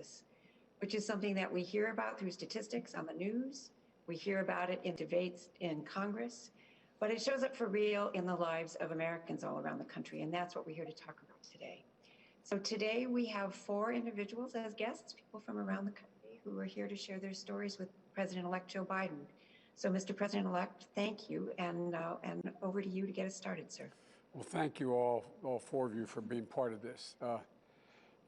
crisis, which is something that we hear about through statistics on the news. We hear about it in debates in Congress, but it shows up for real in the lives of Americans all around the country. And that's what we're here to talk about today. So today we have 4 individuals as guests, people from around the country who are here to share their stories with President-elect Joe Biden. So Mr. President-elect, thank you. And over to you to get us started, sir. Well, thank you all 4 of you for being part of this.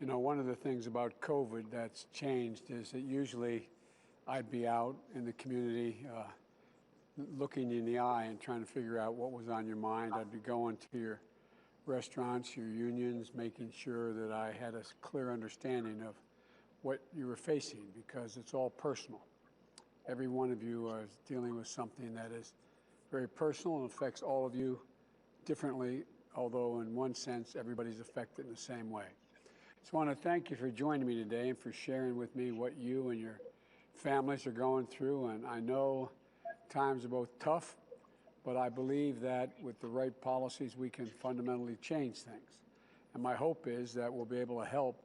You know, one of the things about COVID that's changed is that usually I'd be out in the community looking you in the eye and trying to figure out what was on your mind. I'd be going to your restaurants, your unions, making sure that I had a clear understanding of what you were facing, because it's all personal. Every one of you is dealing with something that is very personal and affects all of you differently, although in one sense everybody's affected in the same way. So I want to thank you for joining me today and for sharing with me what you and your families are going through. And I know times are both tough, but I believe that with the right policies we can fundamentally change things. And my hope is that we'll be able to help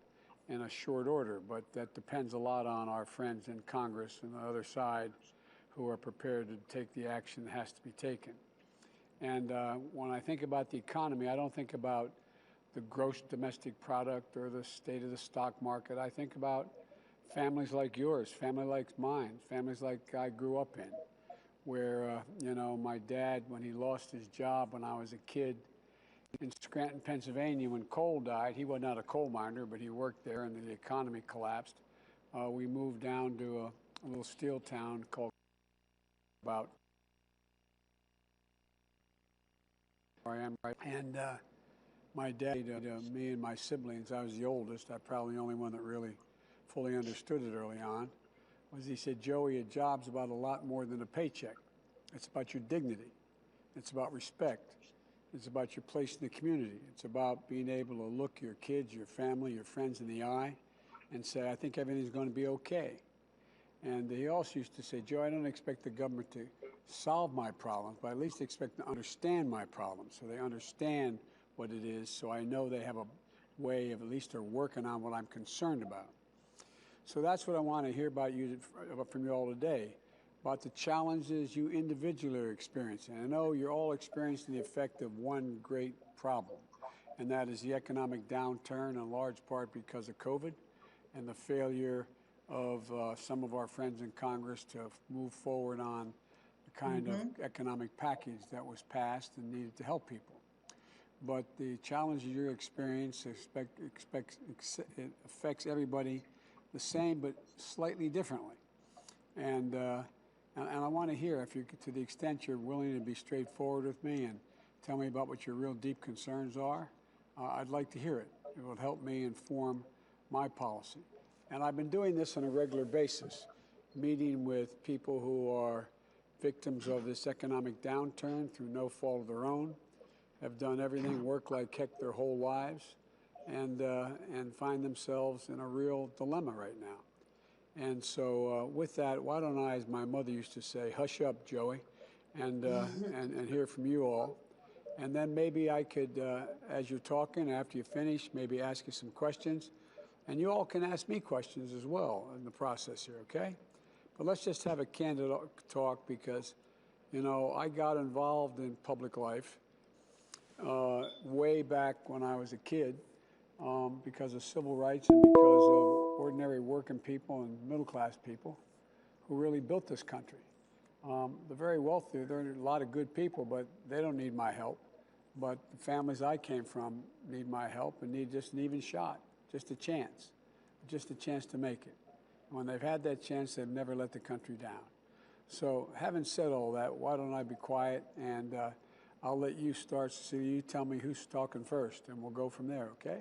in a short order, but that depends a lot on our friends in Congress and the other side who are prepared to take the action that has to be taken. And when I think about the economy, I don't think about the gross domestic product or the state of the stock market. I think about families like yours, family like mine, families like I grew up in, where, you know, my dad, when he lost his job when I was a kid in Scranton, Pennsylvania, when coal died, he was not a coal miner, but he worked there and the economy collapsed. We moved down to a little steel town called about where I am right. And my dad, me and my siblings, I was the oldest, I'm probably the only one that really fully understood it early on, was he said, Joey, a job's about a lot more than a paycheck. It's about your dignity. It's about respect. It's about your place in the community. It's about being able to look your kids, your family, your friends in the eye and say, I think everything's going to be okay. And he also used to say, Joe, I don't expect the government to solve my problems, but I at least expect to understand my problems, so they understand what it is, so I know they have a way of at least they're working on what I'm concerned about. So that's what I want to hear about you, from you all today, about the challenges you individually are experiencing. I know you're all experiencing the effect of one great problem, and that is the economic downturn, in large part because of COVID and the failure of some of our friends in Congress to move forward on the kind of economic package that was passed and needed to help people. But the challenges you experience it affects everybody the same, but slightly differently. And I want to hear, if you, to the extent you're willing to be straightforward with me and tell me about what your real deep concerns are, I'd like to hear it. It will help me inform my policy. And I've been doing this on a regular basis, meeting with people who are victims of this economic downturn through no fault of their own, have done everything, worked like heck their whole lives, and find themselves in a real dilemma right now. And so with that, why don't I, as my mother used to say, hush up, Joey, and hear from you all. And then maybe I could, as you're talking, after you finish, maybe ask you some questions. And you all can ask me questions as well in the process here, okay? But let's just have a candid talk, because, you know, I got involved in public life way back when I was a kid because of civil rights and because of ordinary working people and middle-class people who really built this country. The very wealthy, there are a lot of good people, but they don't need my help. But the families I came from need my help and need just an even shot, just a chance to make it. And when they've had that chance, they've never let the country down. So having said all that, why don't I be quiet, and I'll let you start, so you tell me who's talking first, and we'll go from there, okay?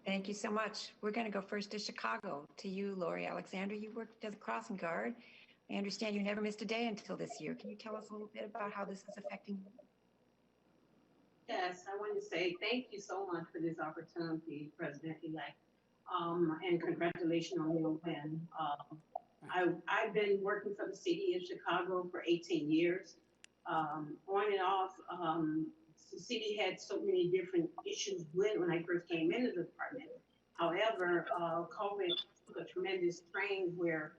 Thank you so much. We're going to go first to Chicago, to you, Lori Alexander. You worked as a crossing guard. I understand you never missed a day until this year. Can you tell us a little bit about how this is affecting you? Yes, I want to say thank you so much for this opportunity, President-elect, and congratulations on your win. I've been working for the city of Chicago for 18 years. On and off, the city had so many different issues with when I first came into the department. However, COVID took tremendous strain where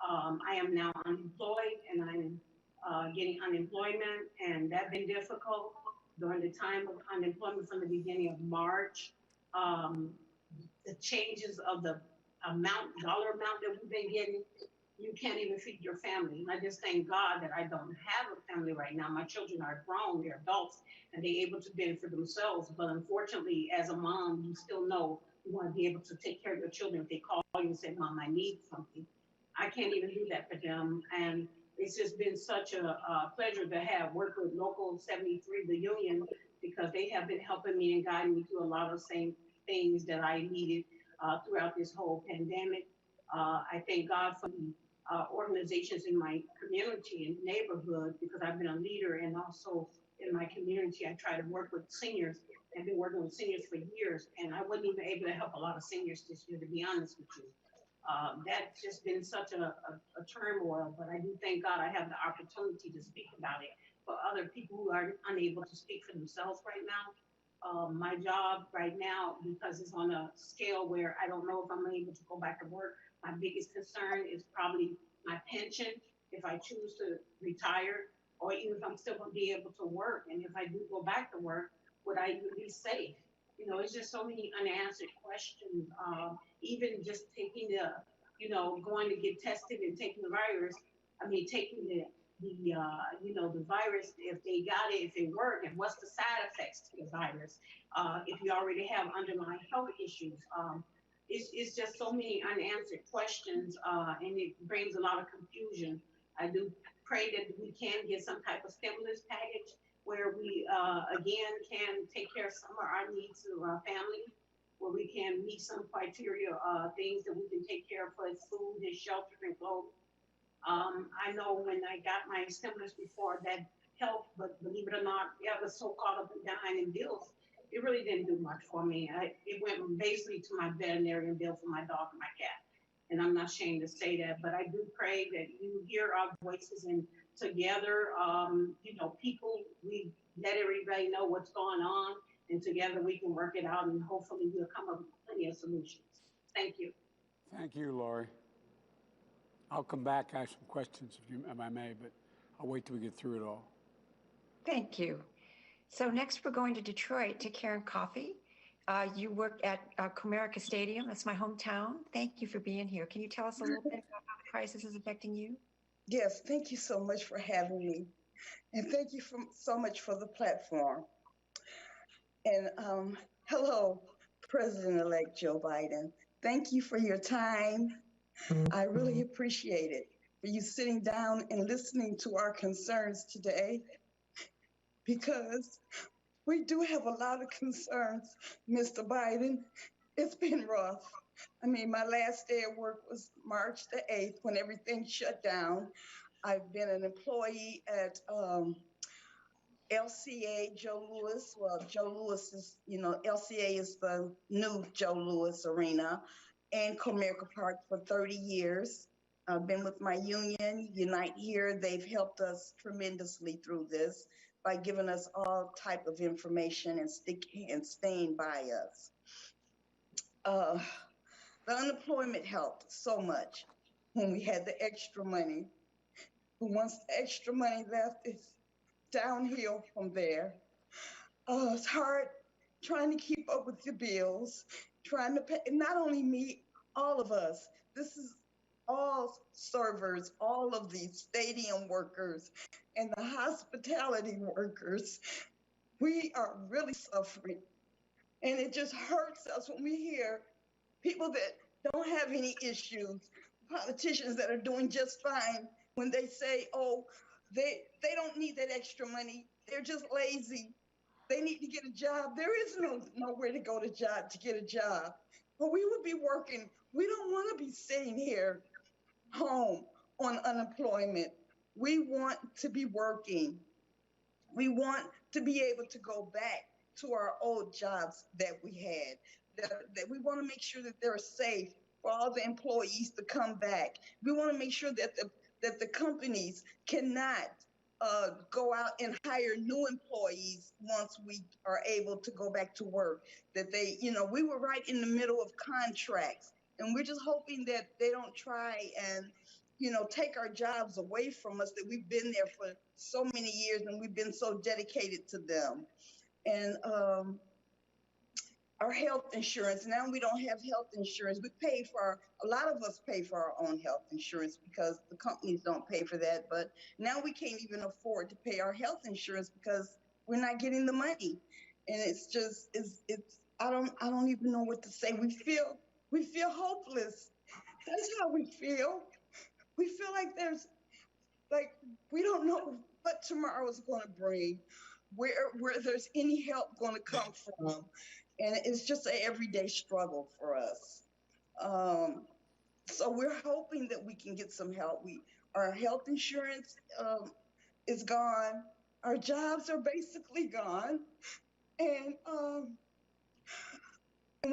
I am now unemployed and I'm getting unemployment, and that's been difficult during the time of unemployment from the beginning of March. Um, the changes of the dollar amount that we've been getting, you can't even feed your family. And I just thank God that I don't have a family right now. My children are grown, they're adults, and they're able to fend for themselves. But unfortunately, as a mom, you still know you want to be able to take care of your children. If they call you and say, Mom, I need something, I can't even do that for them. And it's just been such a pleasure to have worked with Local 73, the union, because they have been helping me and guiding me through a lot of same things that I needed throughout this whole pandemic. I thank God for the organizations in my community and neighborhood, because I've been a leader, and also in my community, I try to work with seniors. I've been working with seniors for years, and I wasn't even able to help a lot of seniors this year, to be honest with you. That's just been such a turmoil, but I do thank God I have the opportunity to speak about it for other people who are unable to speak for themselves right now. My job right now, because it's on a scale where I don't know if I'm able to go back to work, my biggest concern is probably my pension, if I choose to retire, or even if I'm still going to be able to work. And if I do go back to work, would I even be safe? You know, it's just so many unanswered questions. Even just taking going to get tested and taking the virus. I mean, taking the virus, if they got it, if it worked, and what's the side effects to the virus? If you already have underlying health issues, it's just so many unanswered questions, and it brings a lot of confusion. I do pray that we can get some type of stimulus package where we again can take care of some of our needs of our family, where we can meet some criteria, things that we can take care of, for food and shelter and clothes. I know when I got my stimulus before, that helped, but believe it or not, I was so caught up in dying in bills, it really didn't do much for me. It went basically to my veterinarian bill for my dog and my cat. And I'm not ashamed to say that, but I do pray that you hear our voices, and together, people, we let everybody know what's going on, and together we can work it out, and hopefully we'll come up with plenty of solutions. Thank you. Thank you, Lori. I'll come back, ask some questions if I may, but I'll wait till we get through it all. Thank you. So next we're going to Detroit to Karen Coffey. You work at Comerica Stadium. That's my hometown. Thank you for being here. Can you tell us a little bit about how the crisis is affecting you? Yes, thank you so much for having me. And thank you so much for the platform. And hello, President-elect Joe Biden. Thank you for your time. I really appreciate it, for you sitting down and listening to our concerns today, because we do have a lot of concerns, Mr. Biden. It's been rough. I mean, my last day at work was March the 8th, when everything shut down. I've been an employee at LCA Joe Louis. Well, Joe Louis is, LCA is the new Joe Louis Arena, and Comerica Park for 30 years. I've been with my union, Unite Here. They've helped us tremendously through this by giving us all type of information and staying by us. The unemployment helped so much when we had the extra money. But once the extra money left, it's downhill from there. It's hard trying to keep up with your bills, trying to pay, not only me, all of us. This is all servers, all of the stadium workers and the hospitality workers. We are really suffering. And it just hurts us when we hear people that don't have any issues, politicians that are doing just fine, when they say, oh, they don't need that extra money. They're just lazy. They need to get a job. There is nowhere to go to get a job. But we would be working. We don't want to be sitting here home on unemployment. We want to be working. We want to be able to go back to our old jobs that we had. That we want to make sure that they're safe for all the employees to come back. We want to make sure that the companies cannot go out and hire new employees once we are able to go back to work. That we were right in the middle of contracts, And we're just hoping that they don't try and, take our jobs away from us, that we've been there for so many years and we've been so dedicated to them. And our health insurance, now we don't have health insurance. A lot of us pay for our own health insurance because the companies don't pay for that. But now we can't even afford to pay our health insurance because we're not getting the money. And I don't even know what to say. We feel hopeless. That's how we feel. We feel like we don't know what tomorrow is going to bring, where there's any help going to come from, and it's just an everyday struggle for us. So we're hoping that we can get some help. Our health insurance is gone. Our jobs are basically gone, and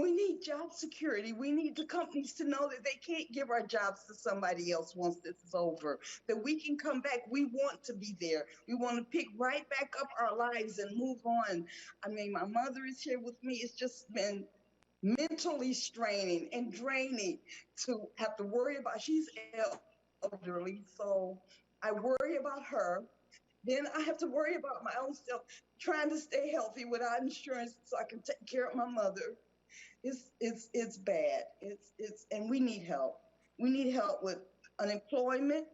we need job security. We need the companies to know that they can't give our jobs to somebody else once this is over, that we can come back. We want to be there. We want to pick right back up our lives and move on. I mean, my mother is here with me. It's just been mentally straining and draining to have to worry about, she's elderly, so I worry about her. Then I have to worry about my own self, trying to stay healthy without insurance so I can take care of my mother. It's bad. And we need help. We need help with unemployment.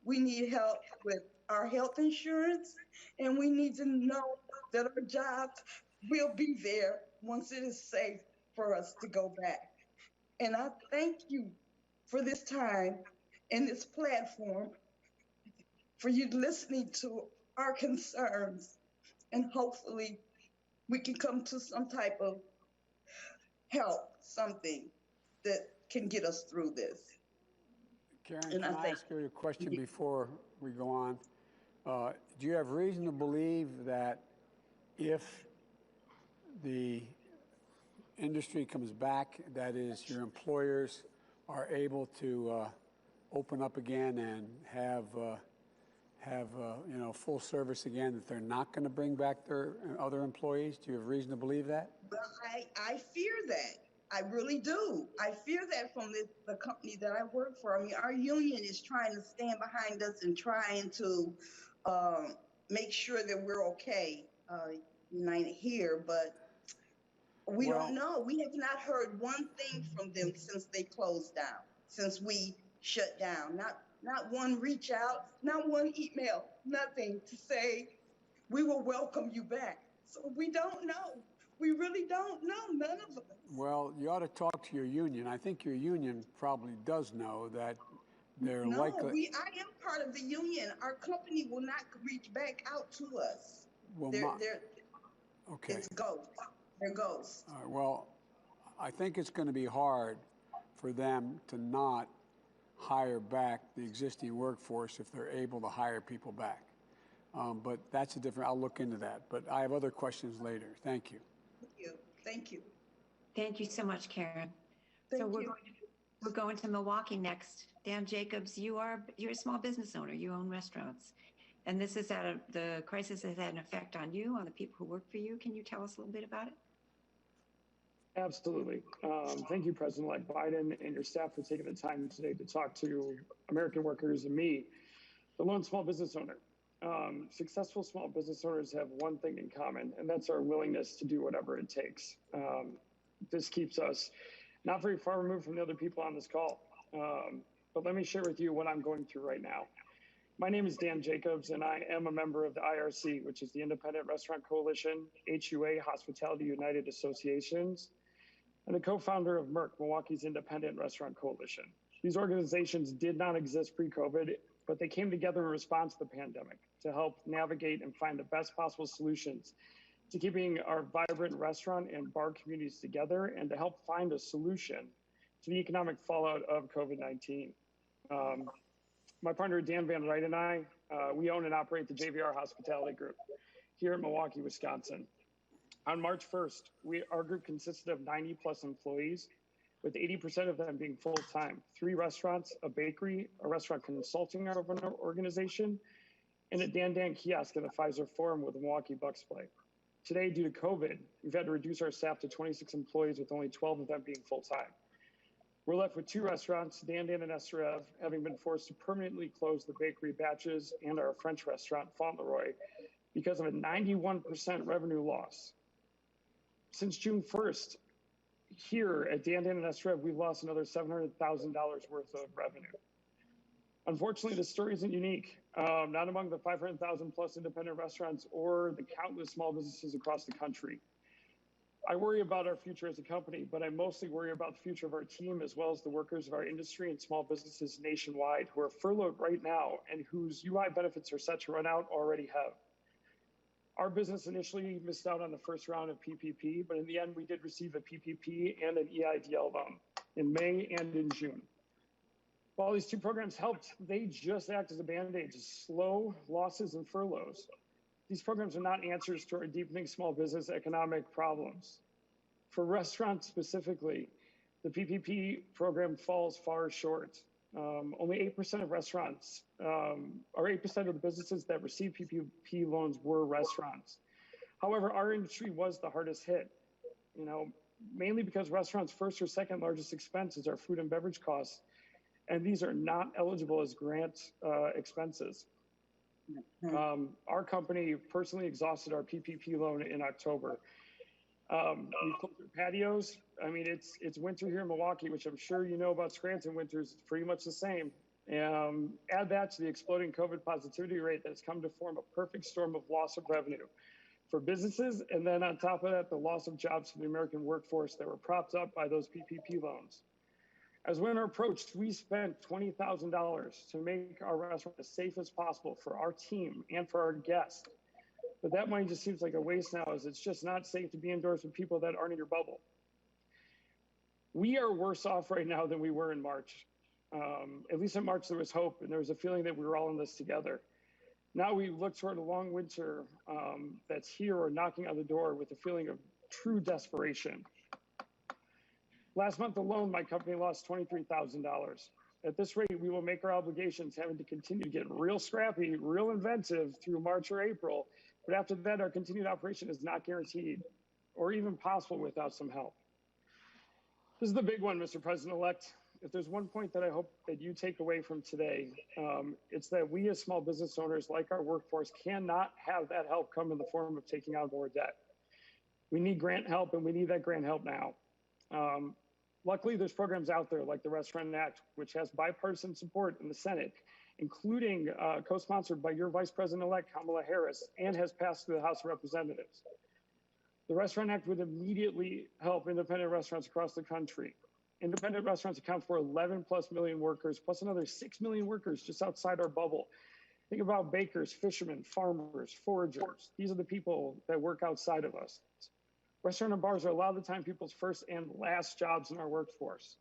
We need help with our health insurance, and we need to know that our jobs will be there once it is safe for us to go back. And I thank you for this time and this platform, for you listening to our concerns, and hopefully we can come to some type of help, something that can get us through this. Karen, can I ask you a question before we go on? Do you have reason to believe that if the industry comes back, that is, your employers are able to open up again and have full service again, that they're not going to bring back their other employees? Do you have reason to believe that? Well, I fear that. I really do. I fear that from the company that I work for. I mean, our union is trying to stand behind us and trying to make sure that we're okay, united here, but we don't know. We have not heard one thing from them since they closed down, since we shut down. Not one reach out, not one email, nothing to say we will welcome you back. So we don't know. We really don't know, none of us. Well, you ought to talk to your union. I think your union probably does know that they're likely. I am part of the union. Our company will not reach back out to us. Well, okay. It's ghost. They're ghosts. All right, well, I think it's going to be hard for them to not hire back the existing workforce if they're able to hire people back. But that's a different, I'll look into that. But I have other questions later. Thank you. Thank you. Thank you so much, Karen. Thank so you. We're going to Milwaukee next. Dan Jacobs, you're a small business owner. You own restaurants. And this is the crisis has had an effect on you, on the people who work for you. Can you tell us a little bit about it? Absolutely. Thank you, President-elect Biden, and your staff for taking the time today to talk to American workers and me, the lone small business owner. Successful small business owners have one thing in common, and that's our willingness to do whatever it takes. This keeps us not very far removed from the other people on this call. But let me share with you what I'm going through right now. My name is Dan Jacobs, and I am a member of the IRC, which is the Independent Restaurant Coalition, HUA, Hospitality United Associations, and the co-founder of MERC, Milwaukee's Independent Restaurant Coalition. These organizations did not exist pre-COVID, but they came together in response to the pandemic to help navigate and find the best possible solutions to keeping our vibrant restaurant and bar communities together, and to help find a solution to the economic fallout of COVID-19. My partner, Dan Van Wright, and I, we own and operate the JVR Hospitality Group here in Milwaukee, Wisconsin. On March 1st, our group consisted of 90 plus employees, with 80% of them being full-time, 3 restaurants, a bakery, a restaurant consulting organization, and a Dan kiosk at the Pfizer Forum with the Milwaukee Bucks play. Today, due to COVID, we've had to reduce our staff to 26 employees, with only 12 of them being full-time. We're left with 2 restaurants, Dan Dan and Estrev, having been forced to permanently close the bakery batches and our French restaurant, Fauntleroy, because of a 91% revenue loss. Since June 1st, here at Dan Dan and Estrev, we've lost another $700,000 worth of revenue. Unfortunately, this story isn't unique, not among the 500,000 plus independent restaurants or the countless small businesses across the country. I worry about our future as a company, but I mostly worry about the future of our team as well as the workers of our industry and small businesses nationwide who are furloughed right now and whose UI benefits are set to run out already have. Our business initially missed out on the first round of PPP, but in the end, we did receive a PPP and an EIDL loan in May and in June. While these 2 programs helped, they just act as a Band-Aid to slow losses and furloughs. These programs are not answers to our deepening small business economic problems. For restaurants specifically, the PPP program falls far short. Only 8% of restaurants, or 8% of the businesses that received PPP loans were restaurants. However, our industry was the hardest hit, mainly because restaurants' first or second largest expense is our food and beverage costs, and these are not eligible as grant expenses. Our company personally exhausted our PPP loan in October. We closed our patios. I mean, it's winter here in Milwaukee, which I'm sure you know about Scranton winters. It's pretty much the same. Add that to the exploding COVID positivity rate that's come to form a perfect storm of loss of revenue for businesses. And then on top of that, the loss of jobs for the American workforce that were propped up by those PPP loans. As winter approached, we spent $20,000 to make our restaurant as safe as possible for our team and for our guests. But that money just seems like a waste now, as it's just not safe to be indoors with people that aren't in your bubble. We are worse off right now than we were in March. At least in March, there was hope, and there was a feeling that we were all in this together. Now we look toward a long winter that's here or knocking on the door with a feeling of true desperation. Last month alone, my company lost $23,000. At this rate, we will make our obligations, having to continue to get real scrappy, real inventive through March or April. But after that, our continued operation is not guaranteed or even possible without some help. This is the big one, Mr. President-elect. If there's one point that I hope that you take away from today, it's that we as small business owners, like our workforce, cannot have that help come in the form of taking on more debt. We need grant help, and we need that grant help now. Luckily, there's programs out there like the Restaurant Act, which has bipartisan support in the Senate, including co-sponsored by your Vice President-elect Kamala Harris, and has passed through the House of Representatives. The Restaurant Act would immediately help independent restaurants across the country. Independent restaurants account for 11 plus million workers, plus another 6 million workers just outside our bubble. Think about bakers, fishermen, farmers, foragers. These are the people that work outside of us. Restaurant and bars are a lot of the time people's first and last jobs in our workforce.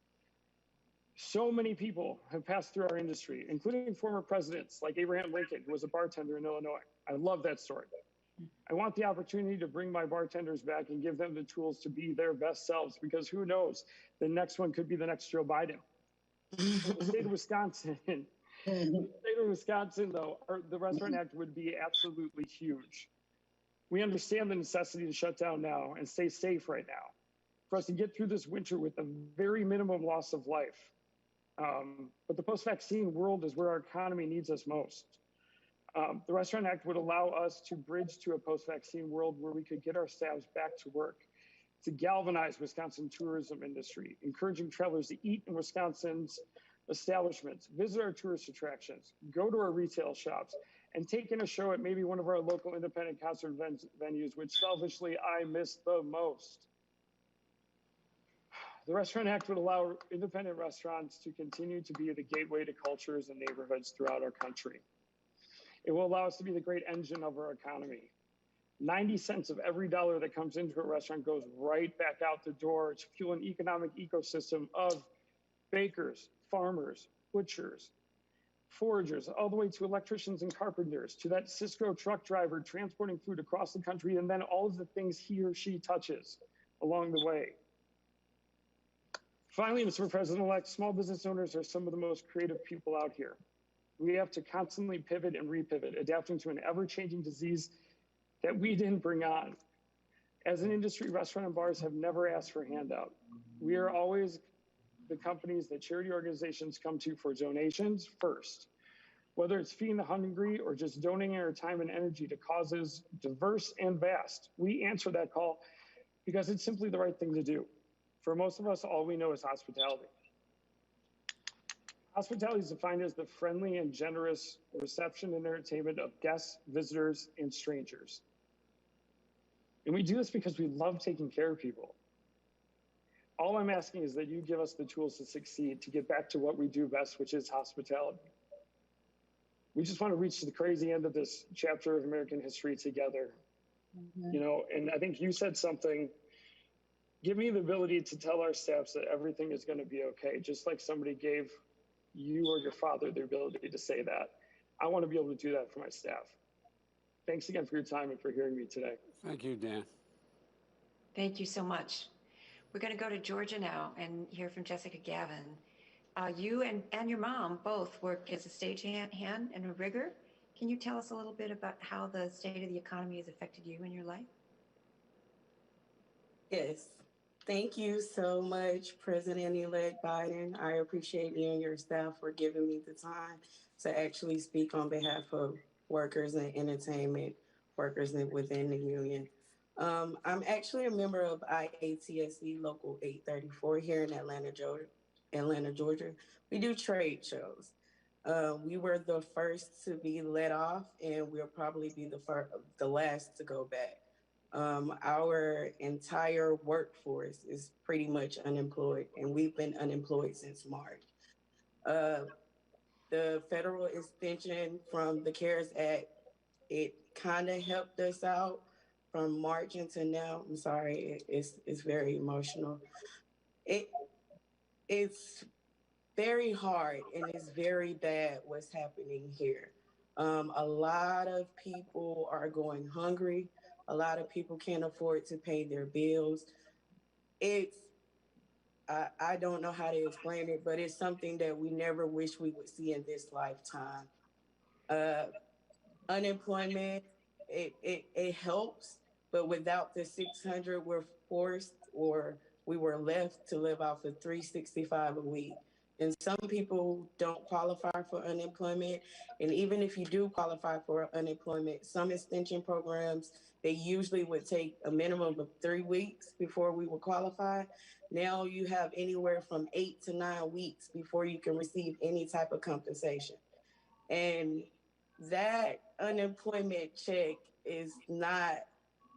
So many people have passed through our industry, including former presidents like Abraham Lincoln, who was a bartender in Illinois. I love that story. I want the opportunity to bring my bartenders back and give them the tools to be their best selves, because who knows, the next one could be the next Joe Biden. The state of Wisconsin, though, the Restaurant Act would be absolutely huge. We understand the necessity to shut down now and stay safe right now for us to get through this winter with a very minimum loss of life. But the post-vaccine world is where our economy needs us most. The Restaurant Act would allow us to bridge to a post-vaccine world where we could get our staffs back to work, to galvanize Wisconsin tourism industry, encouraging travelers to eat in Wisconsin's establishments, visit our tourist attractions, go to our retail shops, and take in a show at maybe one of our local independent concert venues, which selfishly I miss the most. The Restaurant Act would allow independent restaurants to continue to be the gateway to cultures and neighborhoods throughout our country. It will allow us to be the great engine of our economy. 90 cents of every dollar that comes into a restaurant goes right back out the door to fuel an economic ecosystem of bakers, farmers, butchers, foragers, all the way to electricians and carpenters, to that Cisco truck driver transporting food across the country, and then all of the things he or she touches along the way. Finally, Mr. President-elect, small business owners are some of the most creative people out here. We have to constantly pivot and repivot, adapting to an ever-changing disease that we didn't bring on. As an industry, restaurant and bars have never asked for a handout. We are always the companies that charity organizations come to for donations first. Whether it's feeding the hungry or just donating our time and energy to causes diverse and vast, we answer that call because it's simply the right thing to do. For most of us, all we know is hospitality. Hospitality is defined as the friendly and generous reception and entertainment of guests, visitors, and strangers. And we do this because we love taking care of people. All I'm asking is that you give us the tools to succeed, to get back to what we do best, which is hospitality. We just want to reach the crazy end of this chapter of American history together. You know, and I think you said something, give me the ability to tell our staffs that everything is going to be okay, just like somebody gave you or your father the ability to say that. I want to be able to do that for my staff. Thanks again for your time and for hearing me today. Thank you, Dan. Thank you so much. We're going to go to Georgia now and hear from Jessica Gavin. You and your mom both work as a stagehand and a rigger. Can you tell us a little bit about how the state of the economy has affected you in your life? Yes. Thank you so much, President-elect Biden. I appreciate you and your staff for giving me the time to actually speak on behalf of workers and entertainment workers within the union. I'm actually a member of IATSE Local 834 here in Atlanta, Georgia. We do trade shows. We were the first to be let off, and we'll probably be the last to go back. Our entire workforce is pretty much unemployed, and we've been unemployed since March. The federal extension from the CARES Act, it kind of helped us out from March until now. I'm sorry, it's very emotional. It's very hard and it's very bad what's happening here. A lot of people are going hungry. A lot of people can't afford to pay their bills. It's, I don't know how to explain it, but it's something that we never wish we would see in this lifetime. Uh, Unemployment, it helps, but without the 600, we're forced or we were left to live off of 365 a week. And some people don't qualify for unemployment. And even if you do qualify for unemployment, some extension programs, they usually would take a minimum of 3 weeks before we would qualify. Now you have anywhere from 8 to 9 weeks before you can receive any type of compensation. And that unemployment check is not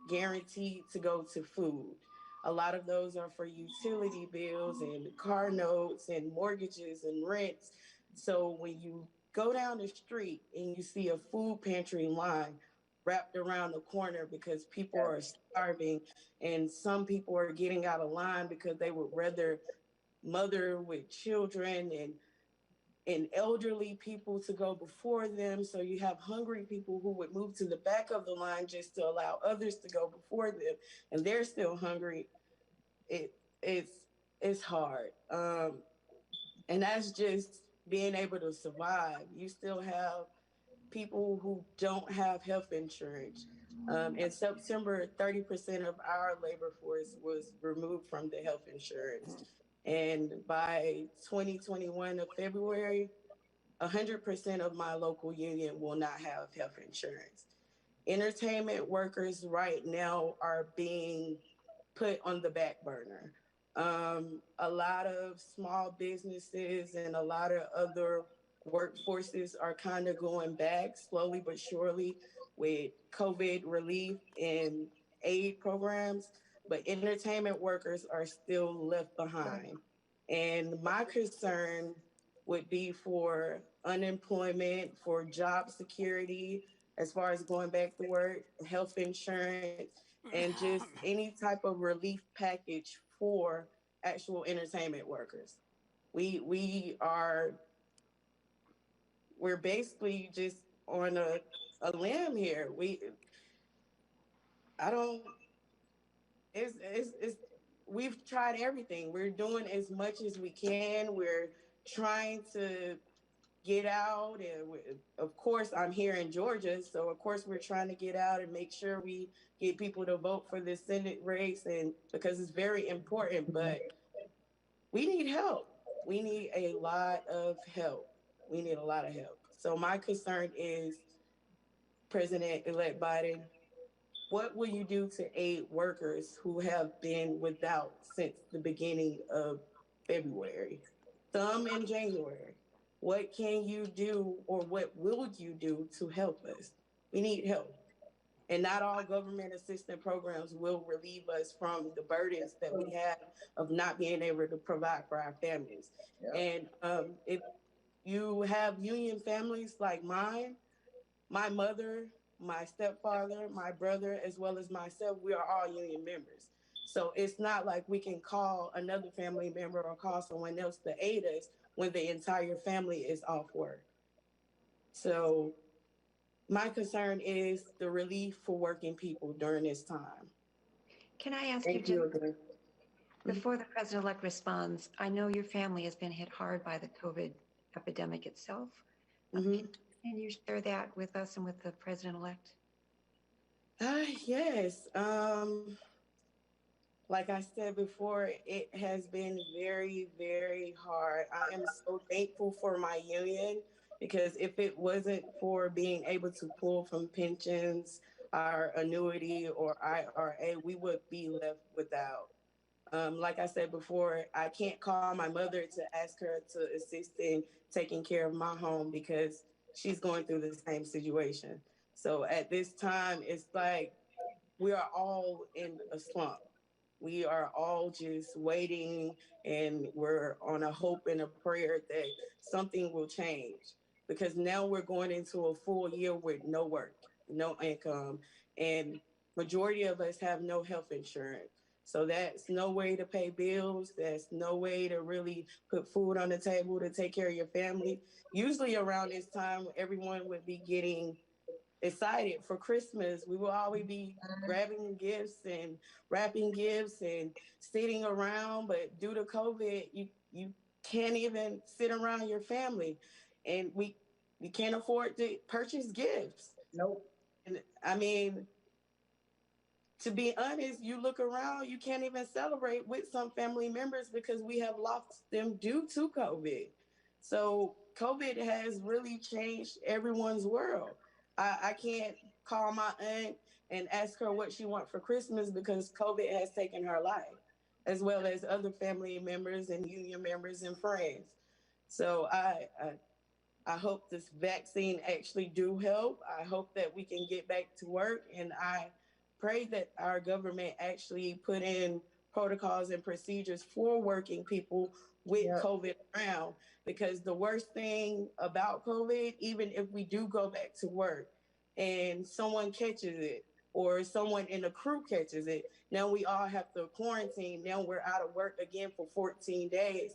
guaranteed to go to food. A lot of those are for utility bills and car notes and mortgages and rents. So when you go down the street and you see a food pantry line wrapped around the corner because people are starving and some people are getting out of line because they would rather mother with children and elderly people to go before them. So you have hungry people who would move to the back of the line just to allow others to go before them, and they're still hungry. It's hard. And that's just being able to survive. You still have people who don't have health insurance. In September, 30% of our labor force was removed from the health insurance. And by 2021 of February, 100% of my local union will not have health insurance. Entertainment workers right now are being put on the back burner. A lot of small businesses and a lot of other workforces are kind of going back slowly but surely with COVID relief and aid programs, but entertainment workers are still left behind. And my concern would be for unemployment, for job security, as far as going back to work, health insurance, and just any type of relief package for actual entertainment workers. We're basically just on a limb here. I don't, it's, we've tried everything. We're doing as much as we can. We're trying to get out. And of course, I'm here in Georgia. So of course, we're trying to get out and make sure we get people to vote for the Senate race, and because it's very important, but we need help. we need a lot of help. We need a lot of help. So my concern is, President-elect Biden, what will you do to aid workers who have been without since the beginning of February, some in January? What can you do, or what will you do to help us? We need help. And not all government assistance programs will relieve us from the burdens that we have of not being able to provide for our families. Yeah. And if you have union families like mine, my mother, my stepfather, my brother, as well as myself, we are all union members. So it's not like we can call another family member or call someone else to aid us when the entire family is off work. So my concern is the relief for working people during this time. Can I ask you Thank just, you again. before the president-elect responds, I know your family has been hit hard by the COVID epidemic itself. Mm-hmm. Can you share that with us and with the president-elect? Yes. Like I said before, it has been very, very hard. I am so thankful for my union, because if it wasn't for being able to pull from pensions, our annuity, or IRA, we would be left without. Like I said before, I can't call my mother to ask her to assist in taking care of my home because she's going through the same situation. So at this time, it's like we are all in a slump. We are all just waiting, and we're on a hope and a prayer that something will change, because now we're going into a full year with no work, no income, and majority of us have no health insurance. So that's no way to pay bills. That's no way to really put food on the table to take care of your family. Usually around this time, everyone would be getting excited for Christmas. We will always be grabbing gifts and wrapping gifts and sitting around, but due to COVID, you can't even sit around your family, and we can't afford to purchase gifts. Nope. And I mean, to be honest, you look around, you can't even celebrate with some family members because we have lost them due to COVID. So COVID has really changed everyone's world. I can't call my aunt and ask her what she wants for Christmas because COVID has taken her life, as well as other family members and union members and friends. So I hope this vaccine actually do help. I hope that we can get back to work, and I pray that our government actually put in protocols and procedures for working people with Yep. COVID around, because the worst thing about COVID, even if we do go back to work and someone catches it or someone in the crew catches it, now we all have to quarantine. Now we're out of work again for 14 days.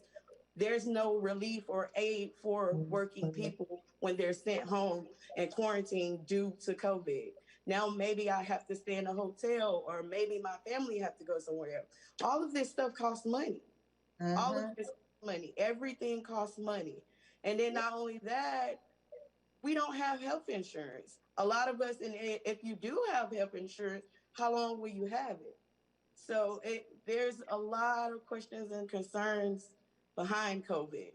There's no relief or aid for working people when they're sent home and quarantined due to COVID. Now maybe I have to stay in a hotel, or maybe my family have to go somewhere else. All of this stuff costs money. All of this costs money. Everything costs money. And then not only that, we don't have health insurance. A lot of us, and if you do have health insurance, how long will you have it? So there's a lot of questions and concerns behind COVID,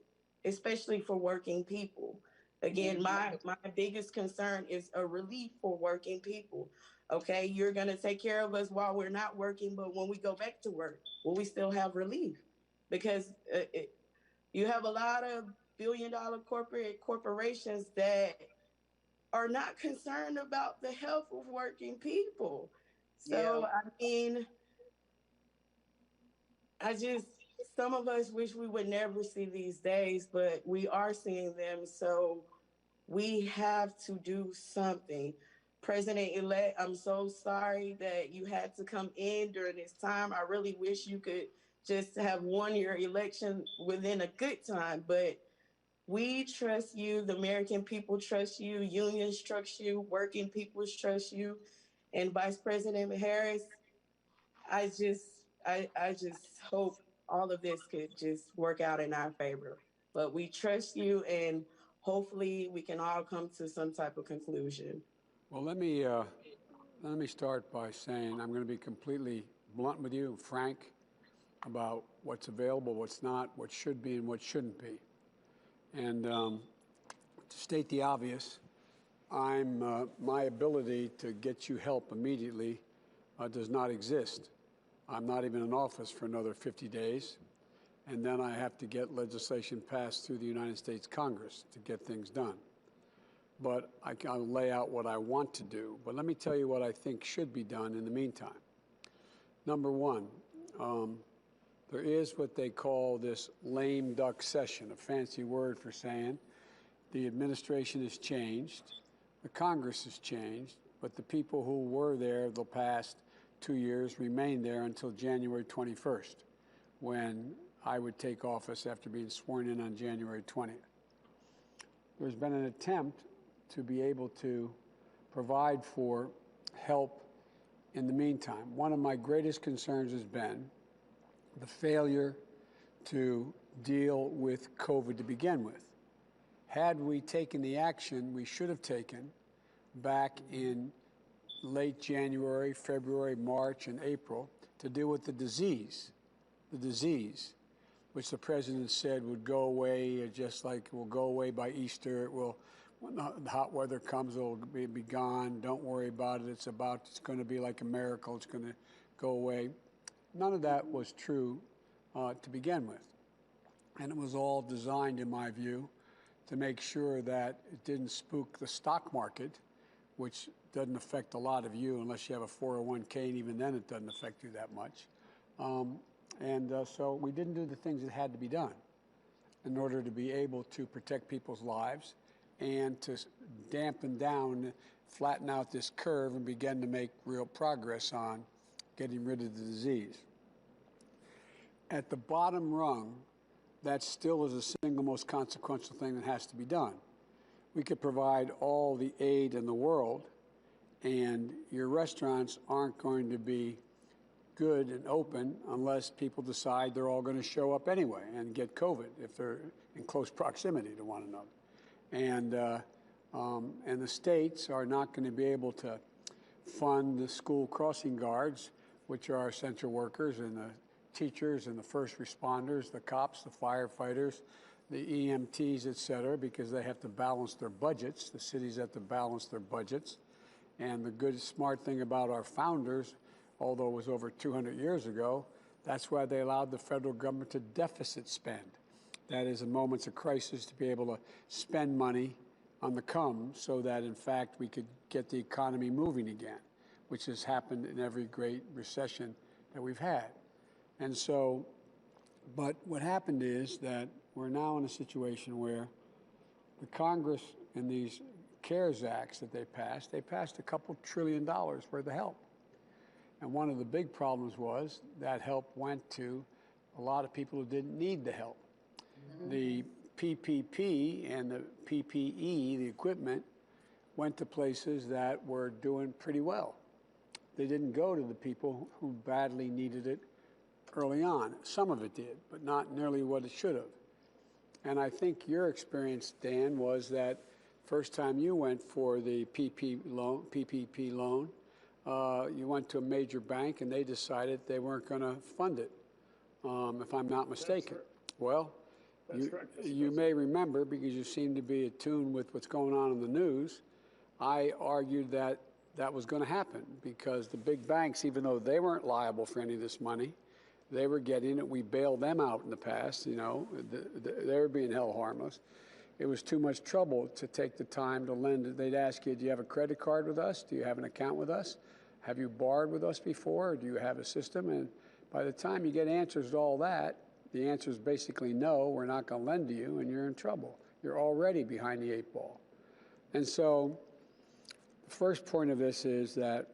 especially for working people. Again, my biggest concern is a relief for working people. Okay, you're going to take care of us while we're not working, but when we go back to work, will we still have relief? Because you have a lot of billion-dollar corporations that are not concerned about the health of working people. So, Yeah. I mean, I just, some of us wish we would never see these days, but we are seeing them. So we have to do something. President-elect, I'm so sorry that you had to come in during this time. I really wish you could just have won your election within a good time, but we trust you. The American people trust you. Unions trust you. Working people trust you. And Vice President Harris, I just I just hope all of this could just work out in our favor. But we trust you, and hopefully we can all come to some type of conclusion. Well, let me start by saying I'm going to be completely blunt with you, frank. about what's available, what's not, what should be, and what shouldn't be. And to state the obvious, my ability to get you help immediately does not exist. I'm not even in office for another 50 days, and then I have to get legislation passed through the United States Congress to get things done. But I'll lay out what I want to do. But let me tell you what I think should be done in the meantime. Number one, there is what they call this lame duck session, a fancy word for saying the administration has changed, the Congress has changed, but the people who were there the past 2 years remained there until January 21st, when I would take office after being sworn in on January 20th. There's been an attempt to be able to provide for help in the meantime. One of my greatest concerns has been the failure to deal with COVID to begin with. Had we taken the action we should have taken back in late January, February, March, and April to deal with the disease, which the president said would go away, just like it will go away by Easter. It will, when the hot weather comes, it will be gone. Don't worry about it. It's going to be like a miracle. It's going to go away. None of that was true to begin with. And it was all designed, in my view, to make sure that it didn't spook the stock market, which doesn't affect a lot of you unless you have a 401k, and even then it doesn't affect you that much. So we didn't do the things that had to be done in order to be able to protect people's lives and to dampen down, flatten out this curve and begin to make real progress on getting rid of the disease. At the bottom rung, that still is the single most consequential thing that has to be done. We could provide all the aid in the world, and your restaurants aren't going to be good and open unless people decide they're all going to show up anyway and get COVID if they're in close proximity to one another. And the states are not going to be able to fund the school crossing guards, which are essential workers, and the teachers and the first responders, the cops, the firefighters, the EMTs, et cetera, because they have to balance their budgets. The cities have to balance their budgets. And the good, smart thing about our founders, although it was over 200 years ago, that's why they allowed the federal government to deficit spend. That is, in moments of crisis, to be able to spend money on the come so that, in fact, we could get the economy moving again, which has happened in every great recession that we've had. And so, but what happened is that we're now in a situation where the Congress, in these CARES Acts that they passed a couple $1 trillion worth of help. And one of the big problems was that help went to a lot of people who didn't need the help. Mm-hmm. The PPP and the PPE, the equipment, went to places that were doing pretty well. They didn't go to the people who badly needed it early on. Some of it did, but not nearly what it should have. And I think your experience, Dan, was that first time you went for the PPP loan, you went to a major bank and they decided they weren't going to fund it, if I'm not mistaken. Well, you may remember, because you seem to be attuned with what's going on in the news, I argued that that was going to happen because the big banks, even though they weren't liable for any of this money, they were getting it. We bailed them out in the past, you know, they were being held harmless. It was too much trouble to take the time to lend. They'd ask you, do you have a credit card with us? Do you have an account with us? Have you borrowed with us before? Or do you have a system? And by the time you get answers to all that, the answer is basically no, we're not going to lend to you, and you're in trouble. You're already behind the 8 ball. And so the first point of this is that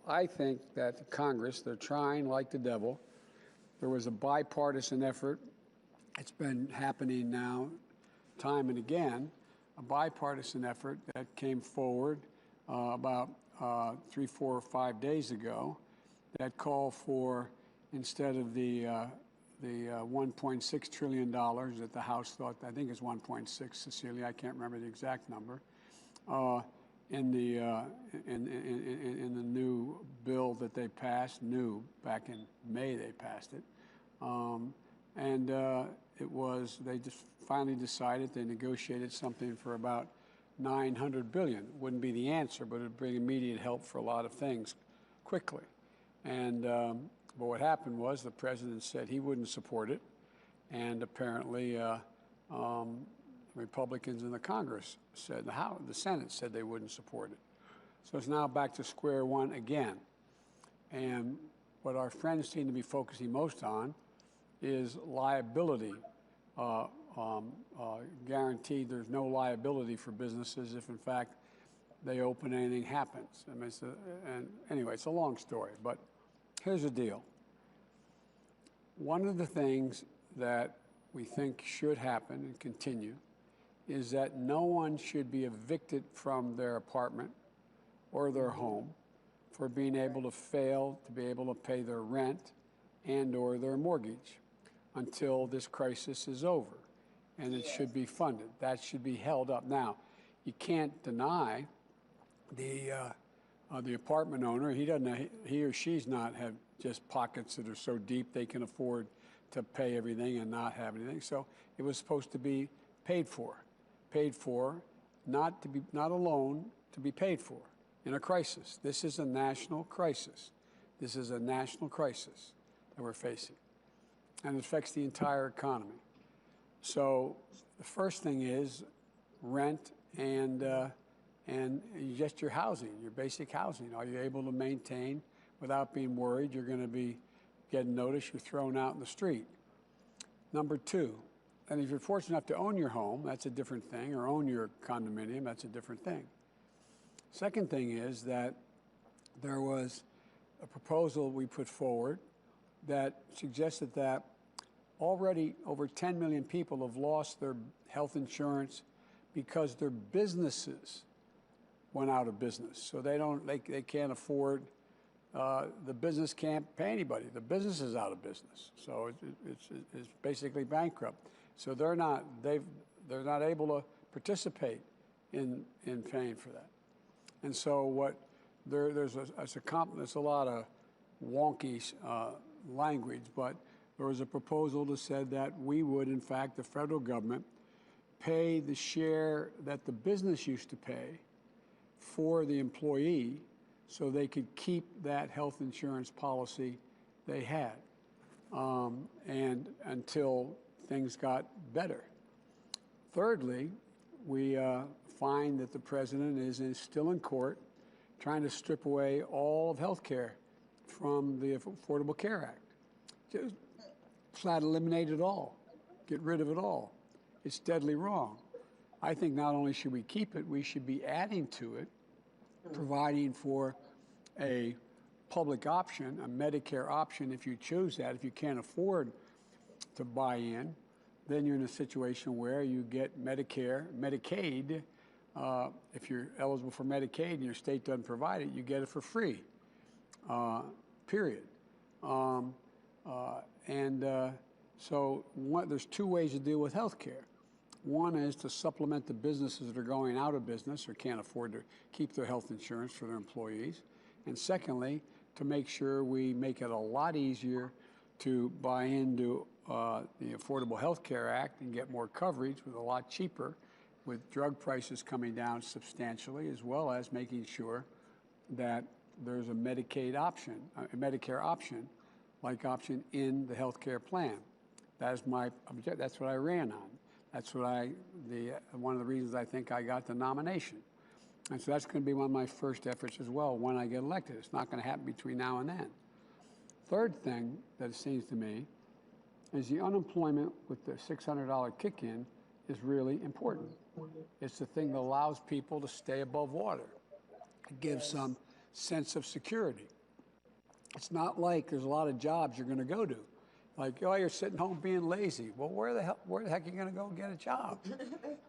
I think that the Congress, they're trying like the devil. There was a bipartisan effort. It's been happening now time and again, a bipartisan effort that came forward about 3, 4, or 5 days ago that called for, instead of the $1.6 trillion that the House thought, I think it's 1.6, Cecilia, I can't remember the exact number, in the new bill that they passed, back in May they passed it, And they just finally decided, they negotiated something for about $900 billion. Wouldn't be the answer, but it'd bring immediate help for a lot of things quickly. And but what happened was the president said he wouldn't support it, and apparently Republicans in the Congress said, the Senate said they wouldn't support it. So it's now back to square one again. And what our friends seem to be focusing most on is liability. Guaranteed there's no liability for businesses if, in fact, they open, anything happens. I mean, and anyway, it's a long story, but here's the deal. One of the things that we think should happen and continue is that no one should be evicted from their apartment or their home for being able to fail to be able to pay their rent and or their mortgage until this crisis is over. And it should be funded. That should be held up. Now, you can't deny the apartment owner. He or she's not have just pockets that are so deep they can afford to pay everything and not have anything. So it was supposed to be paid for, not a loan, to be paid for in a crisis. This is a national crisis. This is a national crisis that we're facing, and it affects the entire economy. So the first thing is rent and just your housing, your basic housing. Are you able to maintain without being worried you're going to be getting notice you're thrown out in the street? Number two, and if you're fortunate enough to own your home, that's a different thing, or own your condominium, that's a different thing. Second thing is that there was a proposal we put forward that suggested that already over 10 million people have lost their health insurance because their businesses went out of business. So they can't afford, the business can't pay anybody. The business is out of business. So it's basically bankrupt. So they're not able to participate in paying for that. And so there's a lot of wonky language, but there was a proposal that said that we would, in fact, the federal government, pay the share that the business used to pay for the employee so they could keep that health insurance policy they had, and until things got better. Thirdly, we find that the president is still in court trying to strip away all of health care from the Affordable Care Act. Just flat eliminate it all, get rid of it all. It's deadly wrong. I think not only should we keep it, we should be adding to it, providing for a public option, a Medicare option if you choose that. If you can't afford to buy in, then you're in a situation where you get Medicare, Medicaid. If you're eligible for Medicaid and your state doesn't provide it, you get it for free, period. So there's two ways to deal with health care. One is to supplement the businesses that are going out of business or can't afford to keep their health insurance for their employees. And secondly, to make sure we make it a lot easier to buy into the Affordable Health Care Act and get more coverage with a lot cheaper, with drug prices coming down substantially, as well as making sure that there's a Medicaid option, a Medicare option, like option in the health care plan. That is my objective. That's what I ran on. That's what one of the reasons I think I got the nomination. And so that's going to be one of my first efforts as well when I get elected. It's not going to happen between now and then. Third thing that it seems to me is the unemployment with the $600 kick-in is really important. It's the thing that allows people to stay above water. It gives some sense of security. It's not like there's a lot of jobs you're going to go to. Like, oh, you're sitting home being lazy. Well, where the heck are you going to go and get a job?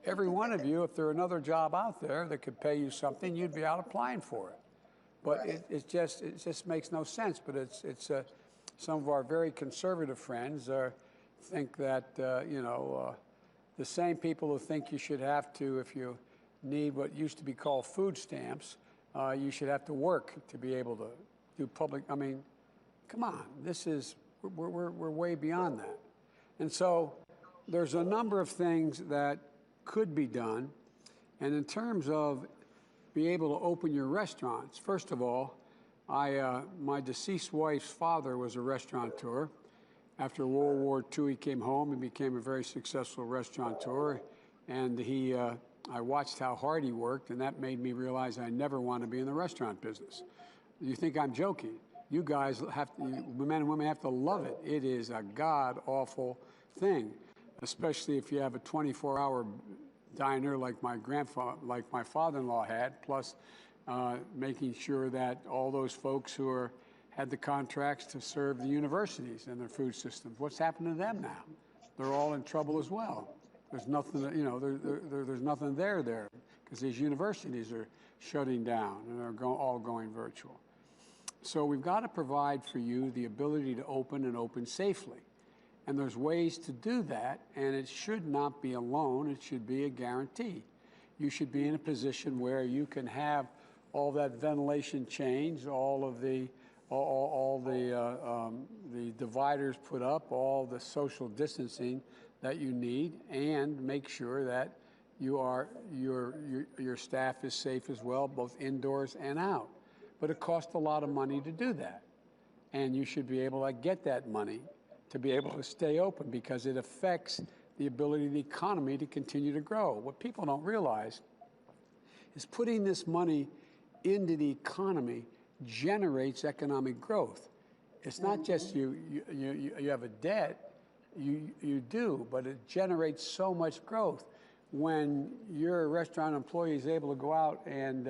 Every one of you, if there were another job out there that could pay you something, you'd be out applying for it. But it just makes no sense. But it's some of our very conservative friends think that the same people who think you should have to, if you need what used to be called food stamps, you should have to work to be able to do public. I mean, come on, we're way beyond that. And so there's a number of things that could be done. And in terms of being able to open your restaurants, first of all, my deceased wife's father was a restaurateur. After World War II, he came home and became a very successful restaurateur. And I watched how hard he worked, and that made me realize I never want to be in the restaurant business. You think I'm joking? You guys have to, men and women have to love it. It is a god-awful thing, especially if you have a 24-hour diner like my father-in-law had, plus making sure that all those folks who had the contracts to serve the universities and their food systems. What's happened to them now? They're all in trouble as well. There's nothing, there's nothing there because these universities are shutting down and are all going virtual. So we've got to provide for you the ability to open and open safely. And there's ways to do that, and it should not be a loan, it should be a guarantee. You should be in a position where you can have all that ventilation changed, all the dividers put up, all the social distancing that you need, and make sure that your staff is safe as well, both indoors and out. But it costs a lot of money to do that. And you should be able to get that money to be able to stay open, because it affects the ability of the economy to continue to grow. What people don't realize is putting this money into the economy generates economic growth. It's not just you have a debt, you do, but it generates so much growth. When your restaurant employee is able to go out and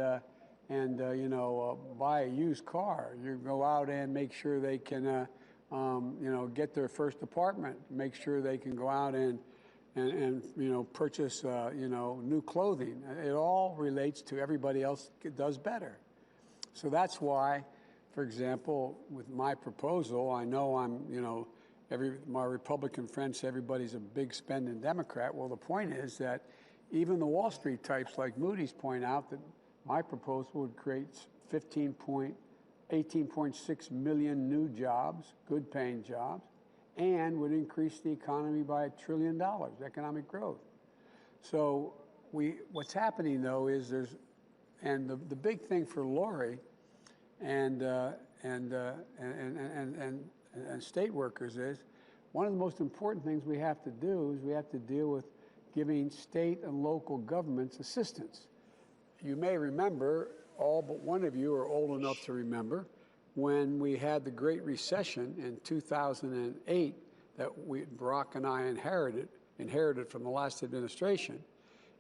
buy a used car, you go out and make sure they can get their first apartment, make sure they can go out and purchase new clothing. It all relates to everybody else does better. So that's why, for example, with my proposal, I know my Republican friends say everybody's a big spending Democrat. Well, the point is that even the Wall Street types like Moody's point out that my proposal would create 18.6 million new jobs, good paying jobs, and would increase the economy by $1 trillion, economic growth. So what's happening though is the big thing for Lori and state workers is, one of the most important things we have to do is we have to deal with giving state and local governments assistance. You may remember, all but one of you are old enough to remember, when we had the Great Recession in 2008 that Barack and I inherited from the last administration.